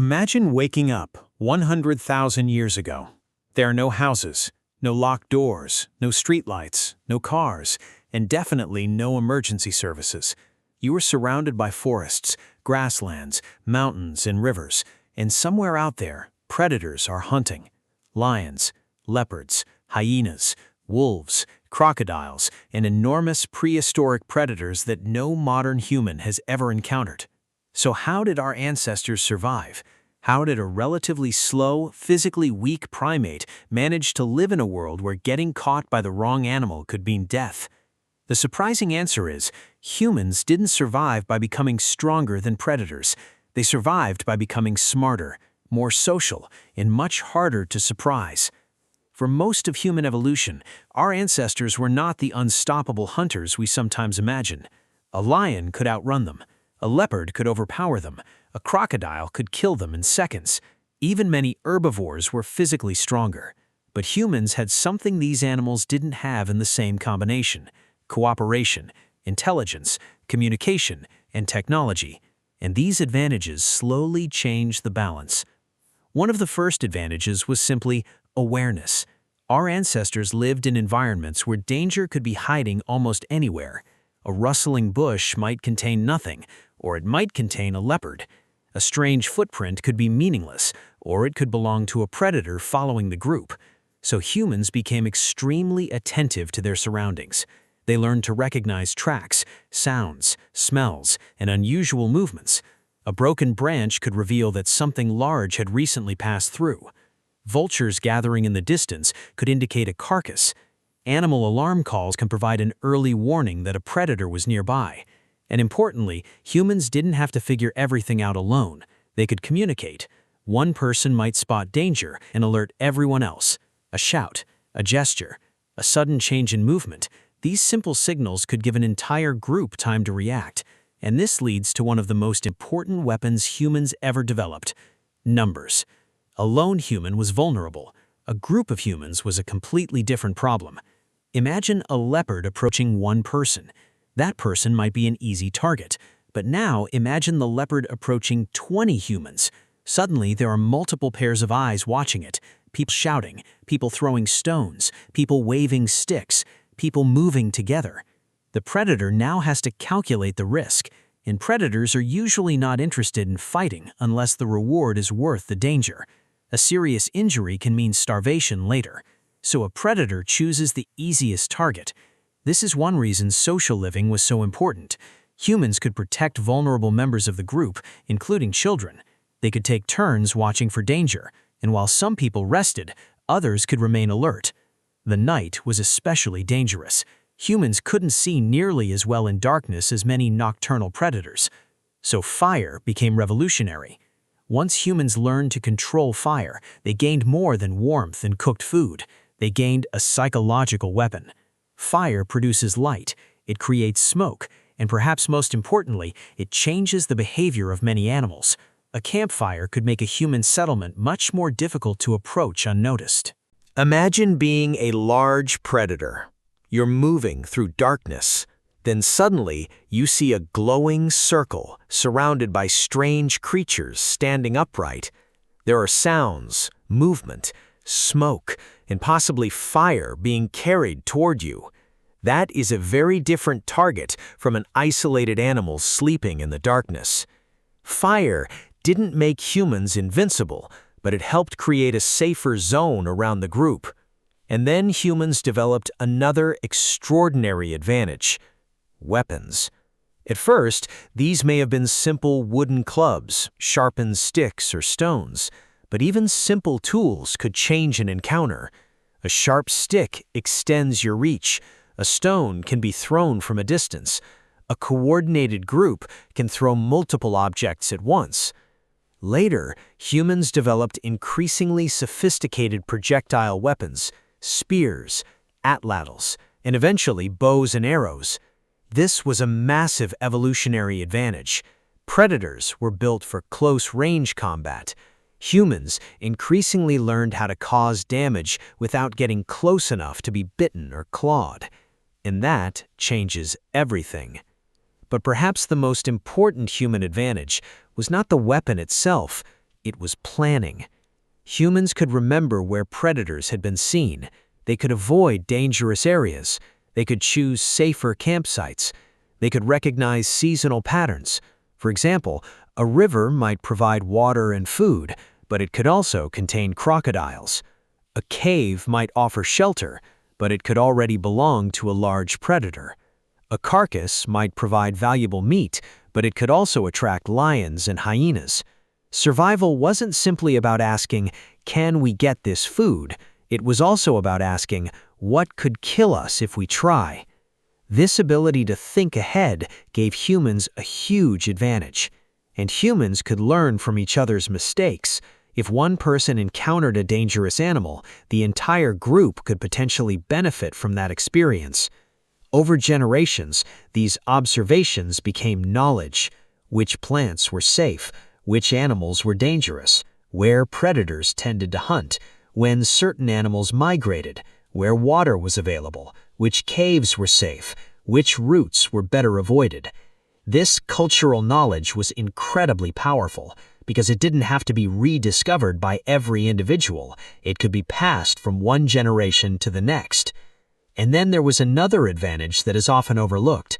Imagine waking up 100,000 years ago. There are no houses, no locked doors, no streetlights, no cars, and definitely no emergency services. You are surrounded by forests, grasslands, mountains, and rivers, and somewhere out there, predators are hunting. Lions, leopards, hyenas, wolves, crocodiles, and enormous prehistoric predators that no modern human has ever encountered. So how did our ancestors survive? How did a relatively slow, physically weak primate manage to live in a world where getting caught by the wrong animal could mean death? The surprising answer is, humans didn't survive by becoming stronger than predators. They survived by becoming smarter, more social, and much harder to surprise. For most of human evolution, our ancestors were not the unstoppable hunters we sometimes imagine. A lion could outrun them. A leopard could overpower them. A crocodile could kill them in seconds. Even many herbivores were physically stronger. But humans had something these animals didn't have in the same combination: cooperation, intelligence, communication, and technology. And these advantages slowly changed the balance. One of the first advantages was simply awareness. Our ancestors lived in environments where danger could be hiding almost anywhere. A rustling bush might contain nothing, or it might contain a leopard. A strange footprint could be meaningless, or it could belong to a predator following the group. So humans became extremely attentive to their surroundings. They learned to recognize tracks, sounds, smells, and unusual movements. A broken branch could reveal that something large had recently passed through. Vultures gathering in the distance could indicate a carcass. Animal alarm calls can provide an early warning that a predator was nearby. And importantly, humans didn't have to figure everything out alone. They could communicate. One person might spot danger and alert everyone else. A shout, a gesture, a sudden change in movement. These simple signals could give an entire group time to react. And this leads to one of the most important weapons humans ever developed: numbers. A lone human was vulnerable. A group of humans was a completely different problem. Imagine a leopard approaching one person. That person might be an easy target. But now imagine the leopard approaching 20 humans. Suddenly there are multiple pairs of eyes watching it. People shouting, people throwing stones, people waving sticks, people moving together. The predator now has to calculate the risk, and predators are usually not interested in fighting unless the reward is worth the danger. A serious injury can mean starvation later, so a predator chooses the easiest target. This is one reason social living was so important. Humans could protect vulnerable members of the group, including children. They could take turns watching for danger, and while some people rested, others could remain alert. The night was especially dangerous. Humans couldn't see nearly as well in darkness as many nocturnal predators. So fire became revolutionary. Once humans learned to control fire, they gained more than warmth and cooked food. They gained a psychological weapon. Fire produces light, it creates smoke, and perhaps most importantly, it changes the behavior of many animals. A campfire could make a human settlement much more difficult to approach unnoticed. Imagine being a large predator. You're moving through darkness. Then suddenly, you see a glowing circle surrounded by strange creatures standing upright. There are sounds, movement, smoke, and possibly fire being carried toward you. That is a very different target from an isolated animal sleeping in the darkness. Fire didn't make humans invincible, but it helped create a safer zone around the group. And then humans developed another extraordinary advantage: weapons. At first, these may have been simple wooden clubs, sharpened sticks, or stones, but even simple tools could change an encounter. A sharp stick extends your reach. A stone can be thrown from a distance. A coordinated group can throw multiple objects at once. Later, humans developed increasingly sophisticated projectile weapons: spears, atlatls, and eventually bows and arrows. This was a massive evolutionary advantage. Predators were built for close-range combat. Humans increasingly learned how to cause damage without getting close enough to be bitten or clawed. And that changes everything. But perhaps the most important human advantage was not the weapon itself. It was planning. Humans could remember where predators had been seen. They could avoid dangerous areas. They could choose safer campsites. They could recognize seasonal patterns. For example, a river might provide water and food, but it could also contain crocodiles. A cave might offer shelter, but it could already belong to a large predator. A carcass might provide valuable meat, but it could also attract lions and hyenas. Survival wasn't simply about asking, "Can we get this food?" It was also about asking, "What could kill us if we try?" This ability to think ahead gave humans a huge advantage. And humans could learn from each other's mistakes. If one person encountered a dangerous animal, the entire group could potentially benefit from that experience. Over generations, these observations became knowledge. Which plants were safe, which animals were dangerous, where predators tended to hunt, when certain animals migrated, where water was available, which caves were safe, which routes were better avoided. This cultural knowledge was incredibly powerful because it didn't have to be rediscovered by every individual. It could be passed from one generation to the next. And then there was another advantage that is often overlooked.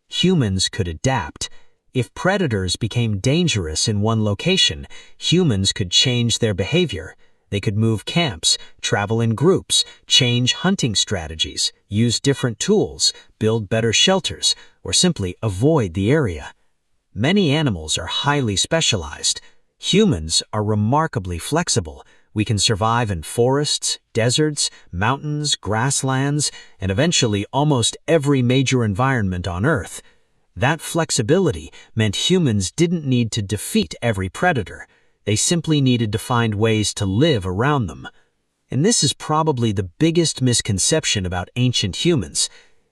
Humans could adapt. If predators became dangerous in one location, humans could change their behavior. They could move camps, travel in groups, change hunting strategies, use different tools, build better shelters, or simply avoid the area. Many animals are highly specialized. Humans are remarkably flexible. We can survive in forests, deserts, mountains, grasslands, and eventually almost every major environment on Earth. That flexibility meant humans didn't need to defeat every predator. They simply needed to find ways to live around them. And this is probably the biggest misconception about ancient humans.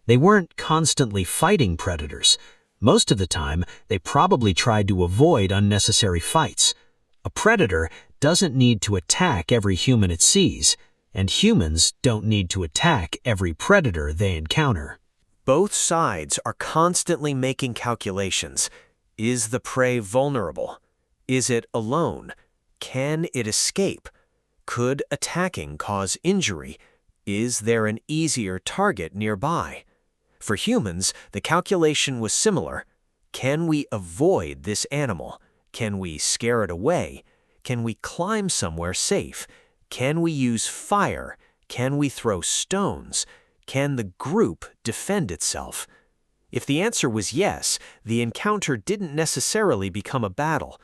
They weren't constantly fighting predators. Most of the time, they probably tried to avoid unnecessary fights. A predator doesn't need to attack every human it sees, and humans don't need to attack every predator they encounter. Both sides are constantly making calculations. Is the prey vulnerable? Is it alone? Can it escape? Could attacking cause injury? Is there an easier target nearby? For humans, the calculation was similar. Can we avoid this animal? Can we scare it away? Can we climb somewhere safe? Can we use fire? Can we throw stones? Can the group defend itself? If the answer was yes, the encounter didn't necessarily become a battle.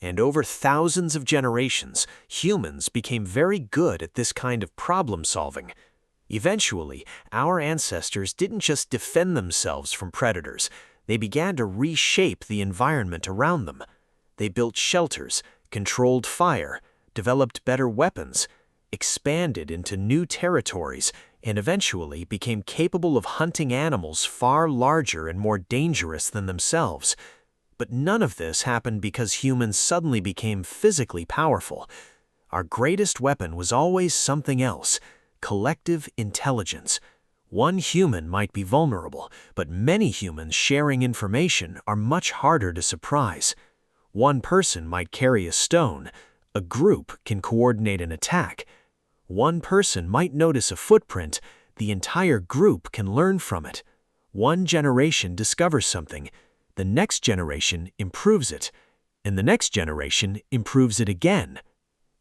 And over thousands of generations, humans became very good at this kind of problem solving. Eventually, our ancestors didn't just defend themselves from predators. They began to reshape the environment around them. They built shelters, controlled fire, developed better weapons, expanded into new territories, and eventually became capable of hunting animals far larger and more dangerous than themselves. But none of this happened because humans suddenly became physically powerful. Our greatest weapon was always something else: collective intelligence. One human might be vulnerable, but many humans sharing information are much harder to surprise. One person might carry a stone. A group can coordinate an attack. One person might notice a footprint. The entire group can learn from it. One generation discovers something. The next generation improves it. And the next generation improves it again.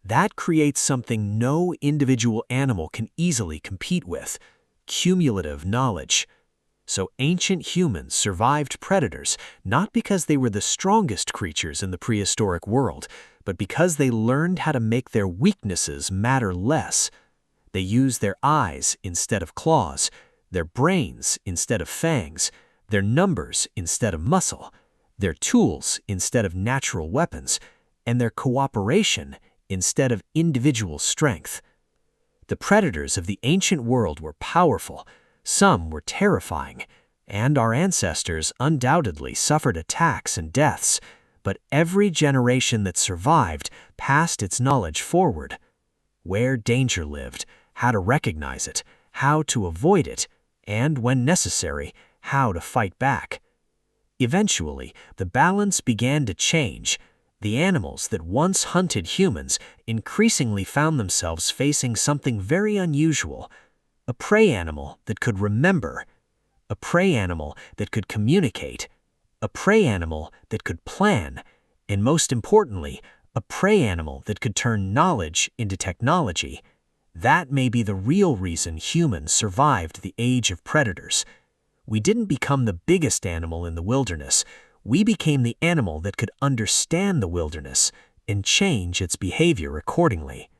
That creates something no individual animal can easily compete with: cumulative knowledge. So ancient humans survived predators not because they were the strongest creatures in the prehistoric world, but because they learned how to make their weaknesses matter less. They used their eyes instead of claws, their brains instead of fangs, their numbers instead of muscle, their tools instead of natural weapons, and their cooperation instead of individual strength. The predators of the ancient world were powerful. Some were terrifying, and our ancestors undoubtedly suffered attacks and deaths, but every generation that survived passed its knowledge forward. Where danger lived, how to recognize it, how to avoid it, and, when necessary, how to fight back. Eventually, the balance began to change. The animals that once hunted humans increasingly found themselves facing something very unusual: a prey animal that could remember, a prey animal that could communicate, a prey animal that could plan, and most importantly, a prey animal that could turn knowledge into technology. That may be the real reason humans survived the age of predators. We didn't become the biggest animal in the wilderness. We became the animal that could understand the wilderness and change its behavior accordingly.